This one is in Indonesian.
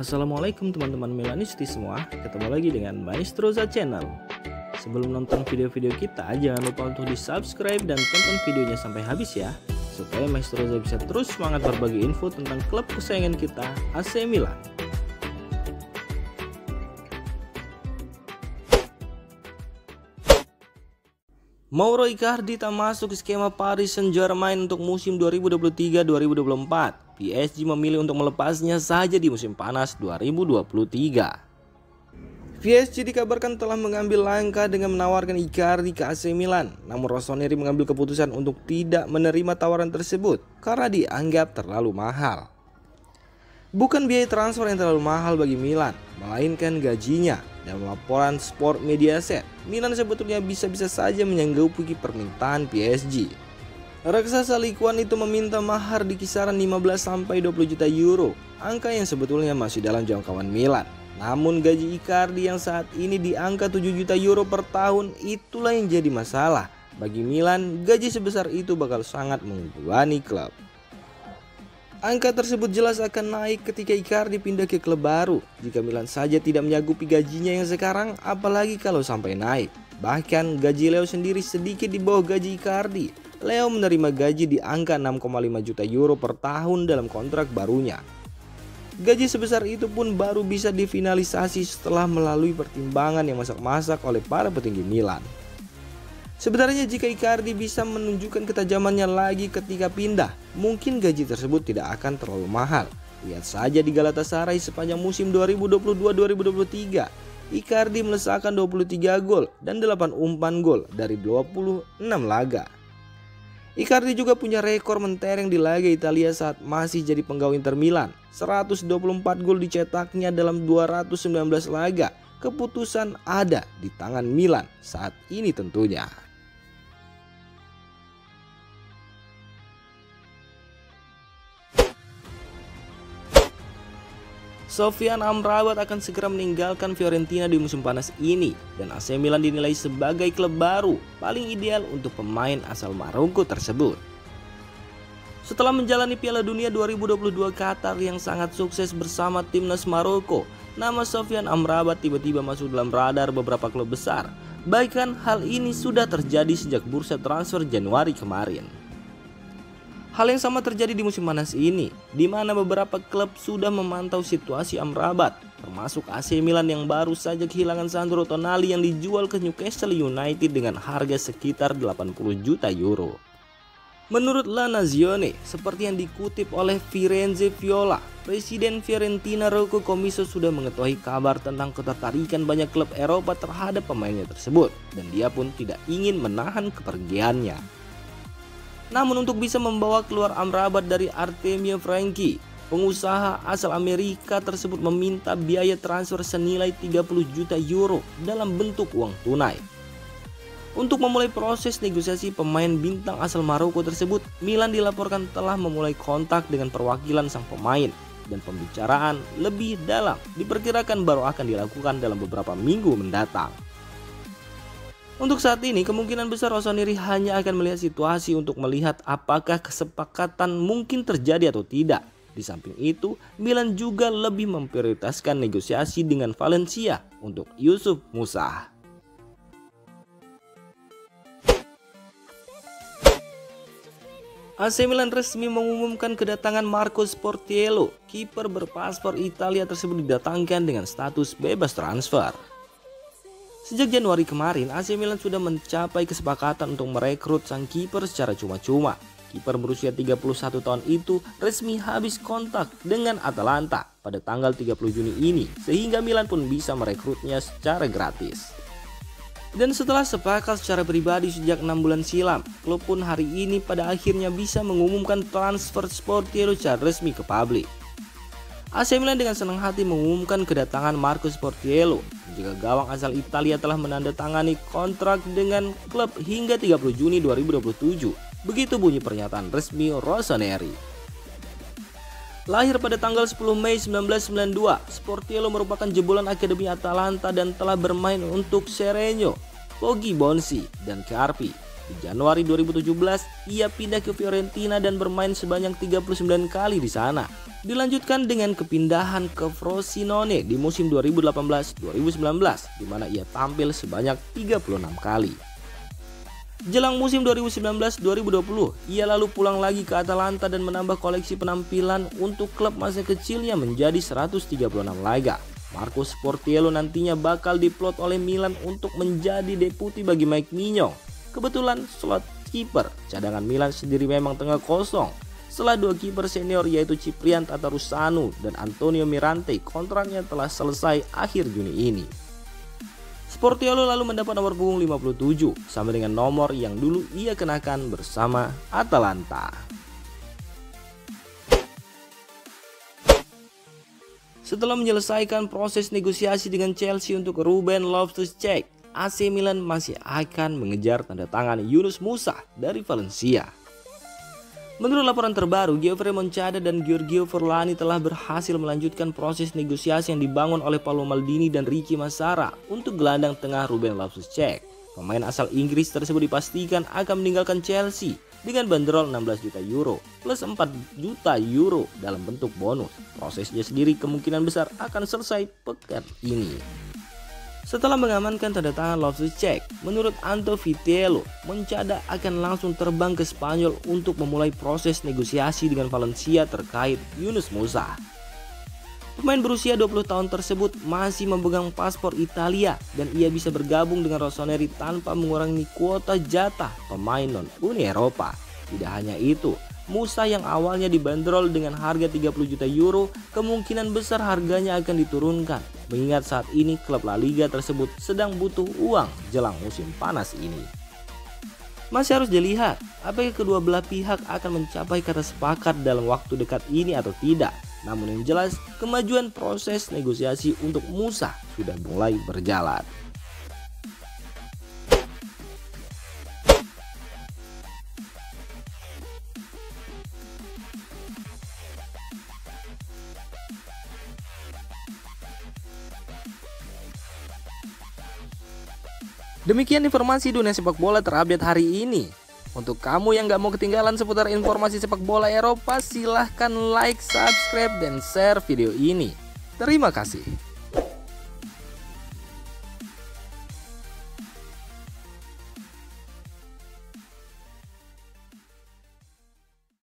Assalamualaikum teman-teman Milanisti semua, ketemu lagi dengan Maestroza Channel. Sebelum nonton video-video kita, jangan lupa untuk di subscribe dan tonton videonya sampai habis ya, supaya Maestroza bisa terus semangat berbagi info tentang klub kesayangan kita, AC Milan. Mauro Icardi tak masuk skema Paris Saint-Germain untuk musim 2023-2024. PSG memilih untuk melepasnya saja di musim panas 2023. PSG dikabarkan telah mengambil langkah dengan menawarkan Icardi ke AC Milan. Namun Rossoneri mengambil keputusan untuk tidak menerima tawaran tersebut karena dianggap terlalu mahal. Bukan biaya transfer yang terlalu mahal bagi Milan, melainkan gajinya. Dalam laporan Sport Mediaset, Milan sebetulnya bisa-bisa saja menyanggupi permintaan PSG. Raksasa Likuan itu meminta mahar di kisaran 15-20 juta euro, angka yang sebetulnya masih dalam jangkauan Milan. Namun gaji Icardi yang saat ini di angka 7 juta euro per tahun, itulah yang jadi masalah. Bagi Milan, gaji sebesar itu bakal sangat membebani klub. Angka tersebut jelas akan naik ketika Icardi pindah ke klub baru. Jika Milan saja tidak menyanggupi gajinya yang sekarang, apalagi kalau sampai naik. Bahkan gaji Leo sendiri sedikit di bawah gaji Icardi. Leo menerima gaji di angka 6,5 juta euro per tahun dalam kontrak barunya. Gaji sebesar itu pun baru bisa difinalisasi setelah melalui pertimbangan yang masak-masak oleh para petinggi Milan. Sebenarnya jika Icardi bisa menunjukkan ketajamannya lagi ketika pindah, mungkin gaji tersebut tidak akan terlalu mahal. Lihat saja di Galatasaray sepanjang musim 2022-2023, Icardi melesakkan 23 gol dan 8 umpan gol dari 26 laga. Icardi juga punya rekor mentereng di laga Italia saat masih jadi penggawa Inter Milan. 124 gol dicetaknya dalam 219 laga. Keputusan ada di tangan Milan saat ini tentunya. Sofyan Amrabat akan segera meninggalkan Fiorentina di musim panas ini dan AC Milan dinilai sebagai klub baru paling ideal untuk pemain asal Maroko tersebut. Setelah menjalani Piala Dunia 2022 Qatar yang sangat sukses bersama timnas Maroko, nama Sofyan Amrabat tiba-tiba masuk dalam radar beberapa klub besar. Bahkan hal ini sudah terjadi sejak bursa transfer Januari kemarin. Hal yang sama terjadi di musim panas ini, di mana beberapa klub sudah memantau situasi Amrabat, termasuk AC Milan yang baru saja kehilangan Sandro Tonali yang dijual ke Newcastle United dengan harga sekitar 80 juta euro. Menurut La Nazione, seperti yang dikutip oleh Firenze Viola, Presiden Fiorentina Rocco Commisso sudah mengetahui kabar tentang ketertarikan banyak klub Eropa terhadap pemainnya tersebut, dan dia pun tidak ingin menahan kepergiannya. Namun untuk bisa membawa keluar Amrabat dari Artemio Franchi, pengusaha asal Amerika tersebut meminta biaya transfer senilai 30 juta euro dalam bentuk uang tunai. Untuk memulai proses negosiasi pemain bintang asal Maroko tersebut, Milan dilaporkan telah memulai kontak dengan perwakilan sang pemain dan pembicaraan lebih dalam diperkirakan baru akan dilakukan dalam beberapa minggu mendatang. Untuk saat ini kemungkinan besar Rossoneri hanya akan melihat situasi untuk melihat apakah kesepakatan mungkin terjadi atau tidak. Di samping itu, Milan juga lebih memprioritaskan negosiasi dengan Valencia untuk Yusuf Musah. AC Milan resmi mengumumkan kedatangan Marco Sportiello. Kiper berpaspor Italia tersebut didatangkan dengan status bebas transfer. Sejak Januari kemarin, AC Milan sudah mencapai kesepakatan untuk merekrut sang kiper secara cuma-cuma. Kiper berusia 31 tahun itu resmi habis kontak dengan Atalanta pada tanggal 30 Juni ini, sehingga Milan pun bisa merekrutnya secara gratis. Dan setelah sepakat secara pribadi sejak 6 bulan silam, klub pun hari ini pada akhirnya bisa mengumumkan transfer Sportiello secara resmi ke publik. AC Milan dengan senang hati mengumumkan kedatangan Marco Sportiello. Jika gawang asal Italia telah menandatangani kontrak dengan klub hingga 30 Juni 2027. Begitu bunyi pernyataan resmi Rossoneri. Lahir pada tanggal 10 Mei 1992, Sportiello merupakan jebolan Akademi Atalanta dan telah bermain untuk Seregno, Poggibonsi, dan Carpi. Di Januari 2017, ia pindah ke Fiorentina dan bermain sebanyak 39 kali di sana. Dilanjutkan dengan kepindahan ke Frosinone di musim 2018-2019, di mana ia tampil sebanyak 36 kali. Jelang musim 2019-2020, ia lalu pulang lagi ke Atalanta dan menambah koleksi penampilan untuk klub masa kecilnya menjadi 136 laga. Marco Sportiello nantinya bakal diplot oleh Milan untuk menjadi deputi bagi Mike Mignon. Kebetulan slot kiper cadangan Milan sendiri memang tengah kosong. Setelah dua kiper senior yaitu Ciprian Tatarusanu dan Antonio Mirante kontraknya telah selesai akhir Juni ini. Sportiello lalu mendapat nomor punggung 57 sama dengan nomor yang dulu ia kenakan bersama Atalanta. Setelah menyelesaikan proses negosiasi dengan Chelsea untuk Ruben Loftus-Cheek, AC Milan masih akan mengejar tanda tangan Yunus Musa dari Valencia. Menurut laporan terbaru, Geoffrey Moncada dan Giorgio Forlani telah berhasil melanjutkan proses negosiasi yang dibangun oleh Paolo Maldini dan Ricky Massara untuk gelandang tengah Ruben Loftus-Cheek. Pemain asal Inggris tersebut dipastikan akan meninggalkan Chelsea dengan bandrol 16 juta euro plus 4 juta euro dalam bentuk bonus. Prosesnya sendiri kemungkinan besar akan selesai pekan ini. Setelah mengamankan tanda tangan Loftus-Cheek, menurut Anto Vitello, Moncada akan langsung terbang ke Spanyol untuk memulai proses negosiasi dengan Valencia terkait Yunus Musa. Pemain berusia 20 tahun tersebut masih memegang paspor Italia dan ia bisa bergabung dengan Rossoneri tanpa mengurangi kuota jatah pemain non-Uni Eropa. Tidak hanya itu, Musa yang awalnya dibanderol dengan harga 30 juta euro kemungkinan besar harganya akan diturunkan, mengingat saat ini klub La Liga tersebut sedang butuh uang jelang musim panas ini. Masih harus dilihat apakah kedua belah pihak akan mencapai kata sepakat dalam waktu dekat ini atau tidak. Namun yang jelas kemajuan proses negosiasi untuk Musa sudah mulai berjalan. Demikian informasi dunia sepak bola terupdate hari ini. Untuk kamu yang gak mau ketinggalan seputar informasi sepak bola Eropa, silahkan like, subscribe, dan share video ini. Terima kasih.